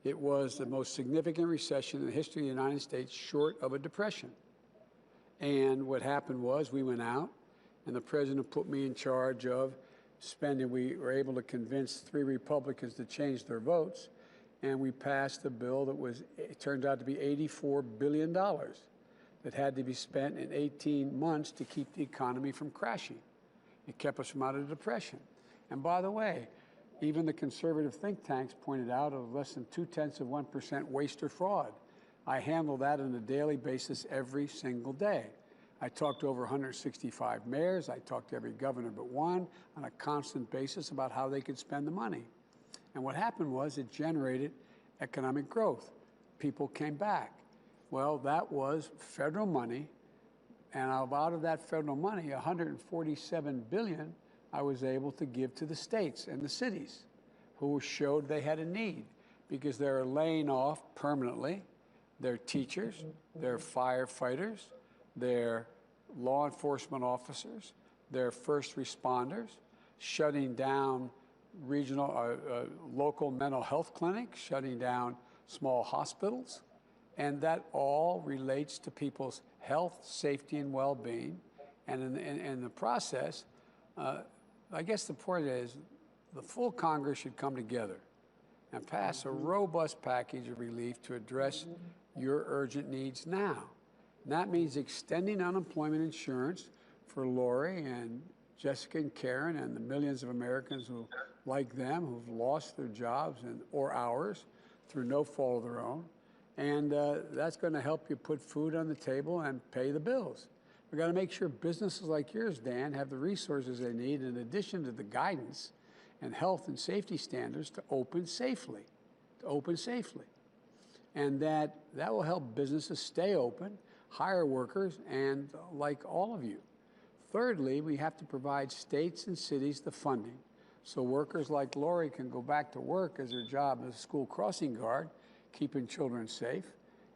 It was the most significant recession in the history of the United States, short of a depression. And what happened was we went out, and the president put me in charge of spending. We were able to convince 3 Republicans to change their votes, and we passed a bill that it turned out to be $84 billion that had to be spent in 18 months to keep the economy from crashing. It kept us from out of the depression. And by the way, even the conservative think tanks pointed out of less than 0.2% waste or fraud. I handle that on a daily basis every single day. I talked to over 165 mayors. I talked to every governor but one on a constant basis about how they could spend the money. And what happened was it generated economic growth. People came back. Well, that was federal money, and out of that federal money, $147 billion I was able to give to the states and the cities who showed they had a need, because they're laying off permanently their teachers, their firefighters, their law enforcement officers, their first responders, shutting down local mental health clinics, shutting down small hospitals. And that all relates to people's health, safety, and well-being. And in the process, I guess the point is the full Congress should come together and pass a robust package of relief to address your urgent needs now. And that means extending unemployment insurance for Lori and Jessica and Karen and the millions of Americans who, like them, who've lost their jobs or ours through no fault of their own. And that's going to help you put food on the table and pay the bills. We've got to make sure businesses like yours, Dan, have the resources they need in addition to the guidance and health and safety standards to open safely, And that will help businesses stay open, hire workers, and like all of you. Thirdly, we have to provide states and cities the funding so workers like Lori can go back to work as their job as a school crossing guard, keeping children safe.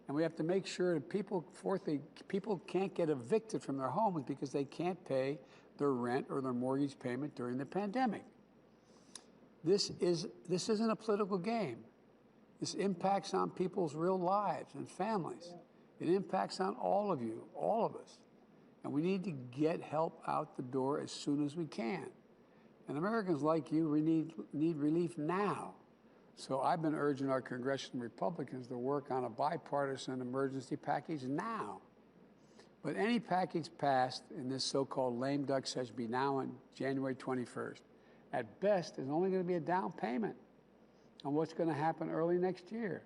And we have to make sure that fourthly, people can't get evicted from their homes because they can't pay their rent or their mortgage payment during the pandemic. This isn't a political game. This impacts on people's real lives and families. It impacts on all of you, all of us. And we need to get help out the door as soon as we can. And Americans like you need relief now. So I've been urging our congressional Republicans to work on a bipartisan emergency package now. But any package passed in this so-called lame duck session be now on January 21st, at best is only going to be a down payment on what's going to happen early next year.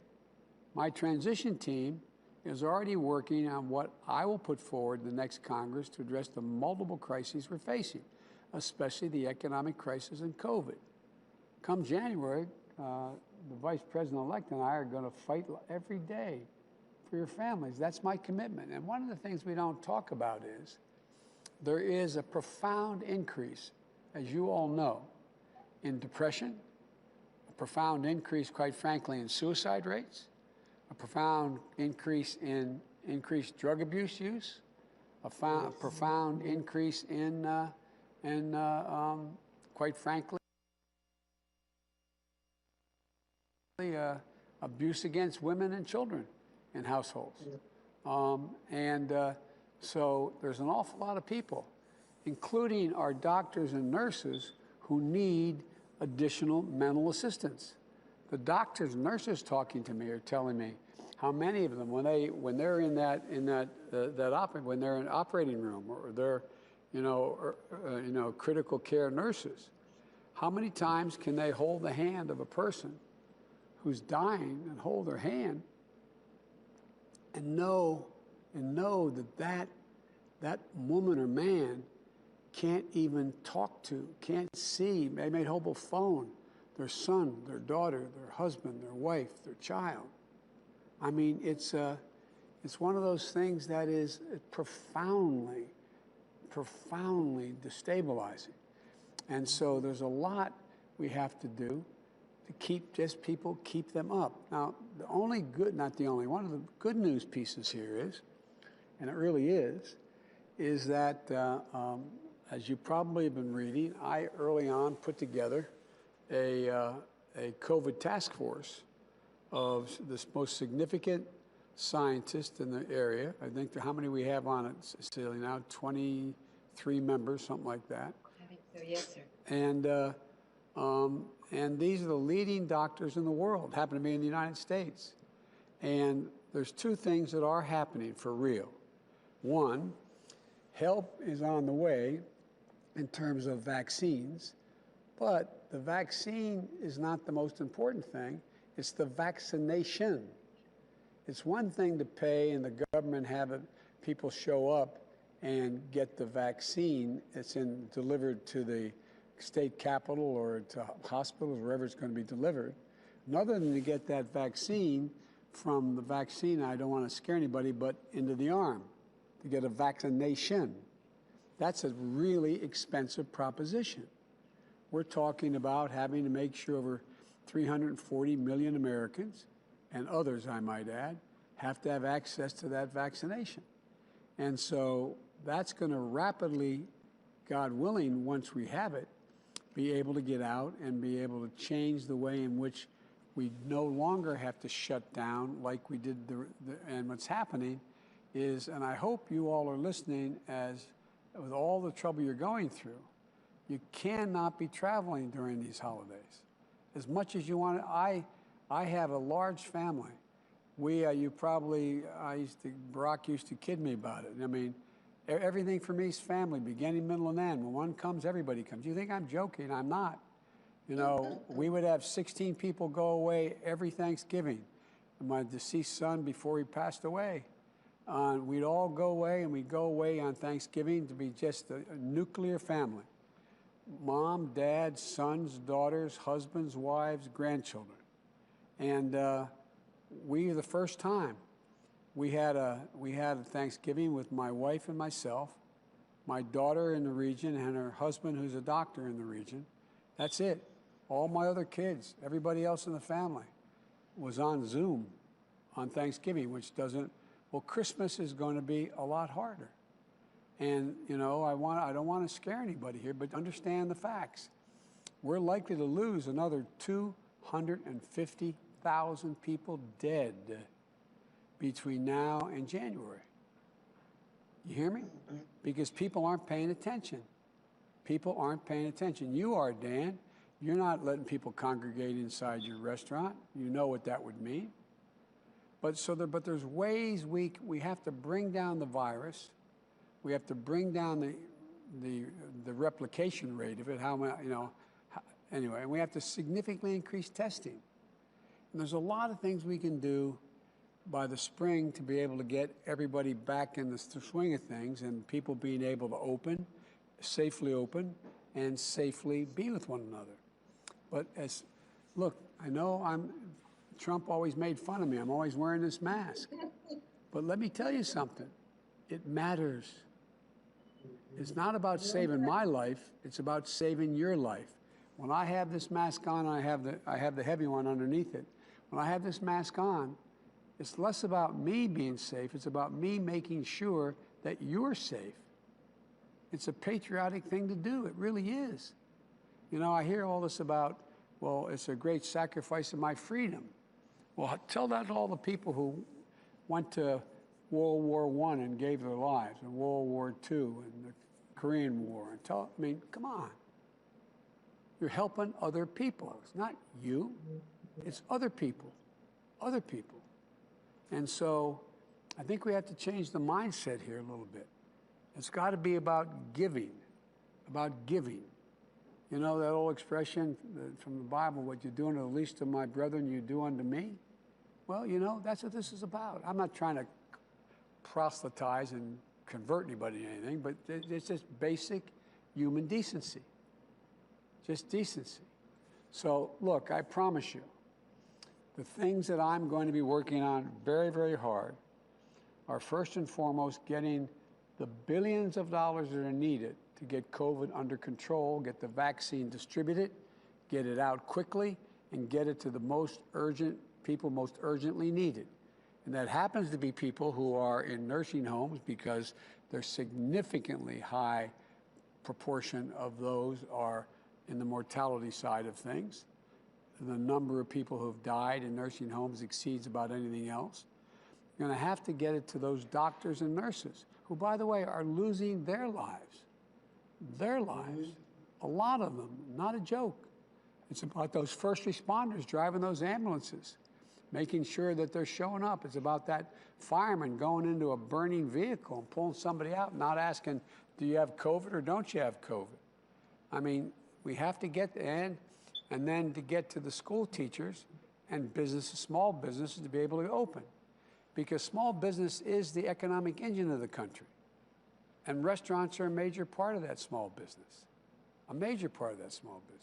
My transition team is already working on what I will put forward in the next Congress to address the multiple crises we're facing, especially the economic crisis and COVID. Come January, the Vice President-elect and I are going to fight every day for your families. That's my commitment. And one of the things we don't talk about is there is a profound increase, as you all know, in depression, a profound increase, quite frankly, in suicide rates, a profound increase in increased drug abuse use, a profound increase in quite frankly, abuse against women and children in households. So there's an awful lot of people, including our doctors and nurses, who need additional mental assistance. The doctors and nurses talking to me are telling me how many of them, when they're in when they're in operating room, or they're critical care nurses, how many times can they hold the hand of a person who's dying and hold their hand and know that woman or man can't even talk to, can't see, they may hold a phone, their son, their daughter, their husband, their wife, their child. I mean, it's one of those things that is profoundly destabilizing. And so there's a lot we have to do to keep them up. Now, one of the good news pieces here is, and it really is that, as you probably have been reading, I early on put together a COVID task force of the most significant scientists in the area. I think how many we have on it, Cecilia, now? 23 members, something like that. I think so, yes, sir. And these are the leading doctors in the world, happen to be in the United States. And there's two things that are happening for real. One, help is on the way in terms of vaccines, but the vaccine is not the most important thing. It's the vaccination. It's one thing to pay and the government have people show up and get the vaccine. It's delivered to the state capital or to hospitals, wherever it's going to be delivered. Another than to get that vaccine from the vaccine, I don't want to scare anybody, but into the arm, to get a vaccination. That's a really expensive proposition. We're talking about having to make sure over 340 million Americans, and others I might add, have to have access to that vaccination. And so that's going to rapidly, God willing, once we have it, be able to get out and be able to change the way in which we no longer have to shut down like we did. And what's happening is, and I hope you all are listening, as with all the trouble you're going through, you cannot be traveling during these holidays. As much as you want to, I have a large family. Barack used to kid me about it. I mean, everything for me is family, beginning, middle, and end. When one comes, everybody comes. You think I'm joking? I'm not. You know, we would have 16 people go away every Thanksgiving. My deceased son, before he passed away, We'd all go away, and we'd go away on Thanksgiving to be just a nuclear family. Mom, dad, sons, daughters, husbands, wives, grandchildren. And the first time, we had a Thanksgiving with my wife and myself, my daughter in the region, and her husband, who's a doctor in the region. That's it. All my other kids, everybody else in the family, was on Zoom on Thanksgiving, which doesn't. Well, Christmas is going to be a lot harder. And, you know, I don't want to scare anybody here, but understand the facts. We're likely to lose another 250,000 people dead between now and January. You hear me? Because people aren't paying attention. People aren't paying attention. You are, Dan. You're not letting people congregate inside your restaurant. You know what that would mean. But there's ways we have to bring down the virus. We have to bring down the replication rate of it. Anyway, and we have to significantly increase testing. And there's a lot of things we can do by the spring to be able to get everybody back in the swing of things, and people being able to safely open, and safely be with one another. But look, I know Trump always made fun of me. I'm always wearing this mask. But let me tell you something. It matters. It's not about saving my life. It's about saving your life. When I have this mask on, I have the heavy one underneath it. When I have this mask on, it's less about me being safe. It's about me making sure that you're safe. It's a patriotic thing to do. It really is. You know, I hear all this about, well, it's a great sacrifice of my freedom. Well, tell that to all the people who went to World War I and gave their lives, and World War II, and the Korean War. Come on. You're helping other people. It's not you. It's other people. Other people. And so I think we have to change the mindset here a little bit. It's got to be about giving. About giving. You know that old expression from the Bible, what you do unto the least of my brethren, you do unto me? Well, you know, that's what this is about. I'm not trying to proselytize and convert anybody to anything, but it's just basic human decency. Just decency. So, look, I promise you, the things that I'm going to be working on very, very hard are first and foremost getting the billions of dollars that are needed to get COVID under control, get the vaccine distributed, get it out quickly, and get it to the most urgent people most urgently needed. And that happens to be people who are in nursing homes, because there's significantly high proportion of those are in the mortality side of things. The number of people who have died in nursing homes exceeds about anything else. You're going to have to get it to those doctors and nurses who, by the way, are losing their lives. Their lives. A lot of them. Not a joke. It's about those first responders driving those ambulances, making sure that they're showing up. It's about that fireman going into a burning vehicle and pulling somebody out, not asking, do you have COVID or don't you have COVID? I mean, we have to get, and then to get to the school teachers and businesses, small businesses, to be able to open. Because small business is the economic engine of the country. And restaurants are a major part of that small business. A major part of that small business.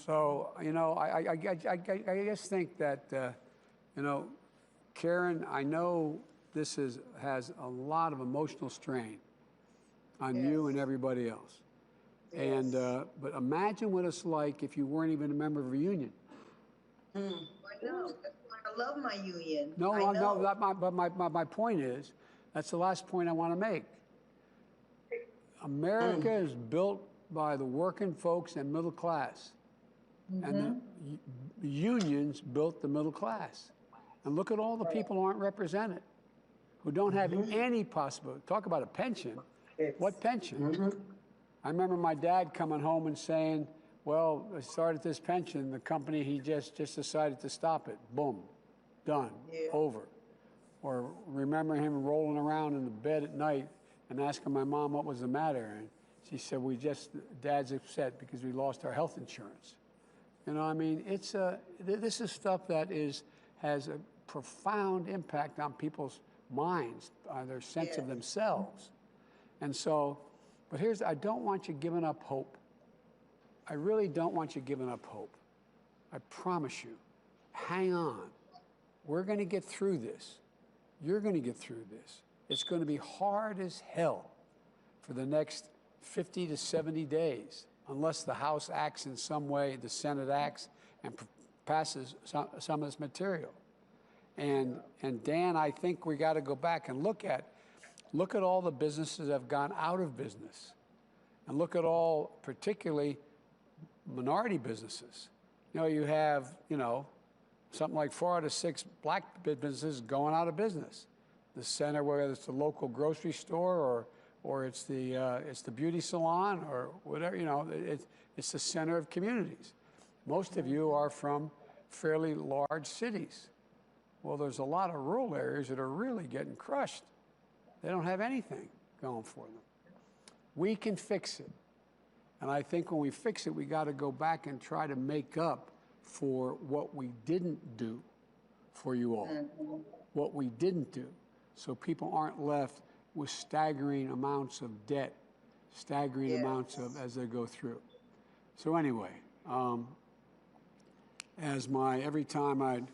So, you know, I just think that, you know, Karen, I know this has a lot of emotional strain on you and everybody else. Yes. And, but imagine what it's like if you weren't even a member of a union. I know. I love my union. No, but my point is, that's the last point I want to make. America is built by the working folks and middle class. And the unions built the middle class. And look at all the people who aren't represented, who don't have any possibility. Talk about a pension. What pension? I remember my dad coming home and saying, well, I started this pension, the company, he just decided to stop it. Boom, done, over. Or remember him rolling around in the bed at night and asking my mom what was the matter. And she said, Dad's upset because we lost our health insurance. You know, I mean, this is stuff that has a profound impact on people's minds, their sense of Yes. themselves. And so, but I don't want you giving up hope. I really don't want you giving up hope. I promise you. Hang on. We're going to get through this. You're going to get through this. It's going to be hard as hell for the next 50 to 70 days, unless the House acts in some way, the Senate acts, and passes some of this material. And Dan, I think we got to go back and look at all the businesses that have gone out of business, and look at all, particularly minority businesses. You know, you have, something like 4 out of 6 black businesses going out of business. The center, whether it's the local grocery store or it's the beauty salon or whatever, it's the center of communities. Most of you are from fairly large cities. Well, there's a lot of rural areas that are really getting crushed. They don't have anything going for them. We can fix it. And I think when we fix it, we got to go back and try to make up for what we didn't do for you all. What we didn't do. So people aren't left with staggering amounts of debt, staggering amounts of as they go through. So anyway, every time I'd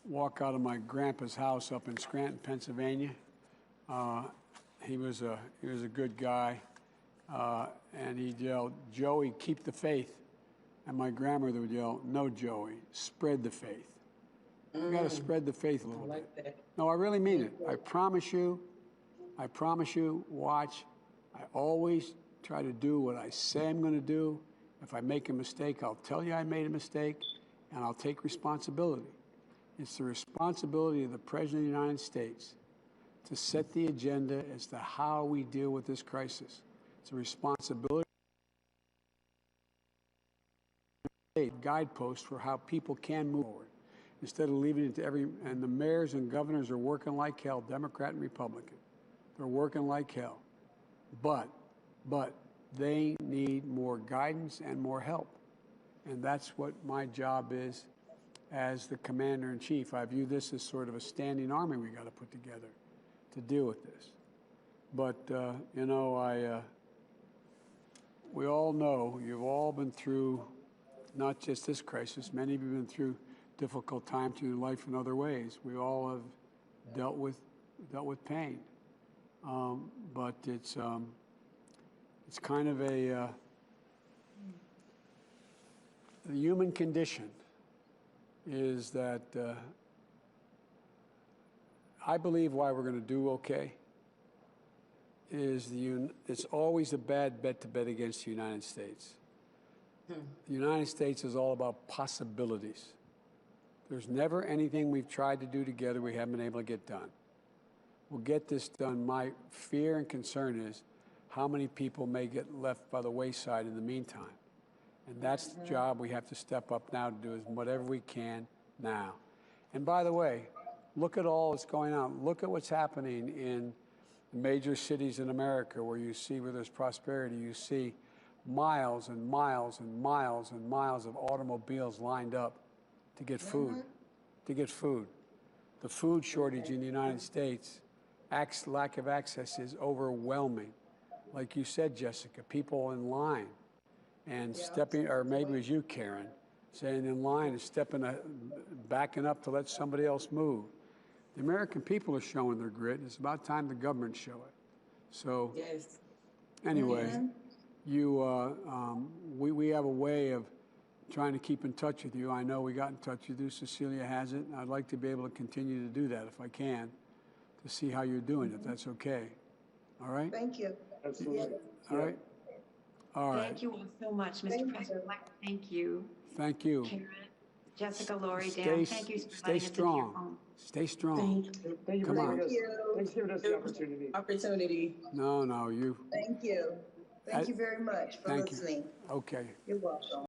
walk out of my grandpa's house up in Scranton, Pennsylvania, he was a good guy, and he'd yell, "Joey, keep the faith." And my grandmother would yell, "No, Joey, spread the faith." You got to spread the faith a little bit. No, I really mean it. I promise you, watch. I always try to do what I say I'm going to do. If I make a mistake, I'll tell you I made a mistake, and I'll take responsibility. It's the responsibility of the President of the United States to set the agenda as to how we deal with this crisis. It's a responsibility, a guidepost for how people can move forward, instead of leaving it to and the mayors and governors are working like hell, Democrat and Republican. They're working like hell. But they need more guidance and more help. And that's what my job is as the commander-in-chief. I view this as sort of a standing army we got to put together to deal with this. But, we all know, you've all been through not just this crisis, many of you have been through difficult times in your life in other ways. We all have dealt with pain. But it's kind of the human condition is that I believe why we're going to do okay is it's always a bad bet to bet against the United States. The United States is all about possibilities. There's never anything we've tried to do together we haven't been able to get done. We'll get this done. My fear and concern is how many people may get left by the wayside in the meantime. And that's the job we have to step up now to do, is whatever we can now. And by the way, look at all that's going on. Look at what's happening in major cities in America where there's prosperity. You see miles and miles and miles and miles of automobiles lined up to get food, The food shortage in the United States, lack of access is overwhelming. Like you said, Jessica, people in line and stepping, or maybe it was you, Karen, saying in line and backing up to let somebody else move. The American people are showing their grit. It's about time the government show it. So anyway, we have a way of trying to keep in touch with you. I know we got in touch with you. Cecilia has it. I'd like to be able to continue to do that if I can, to see how you're doing, if that's okay. All right? Thank you. Absolutely. All right? All right. Thank you all so much, Mr. President. Thank you. Thank you. Karen, Jessica, Lori, Dan, thank you for letting us into your home. Stay strong. Thank you for giving us the opportunity. No, you. Thank you. Thank you very much for listening. Okay. You're welcome.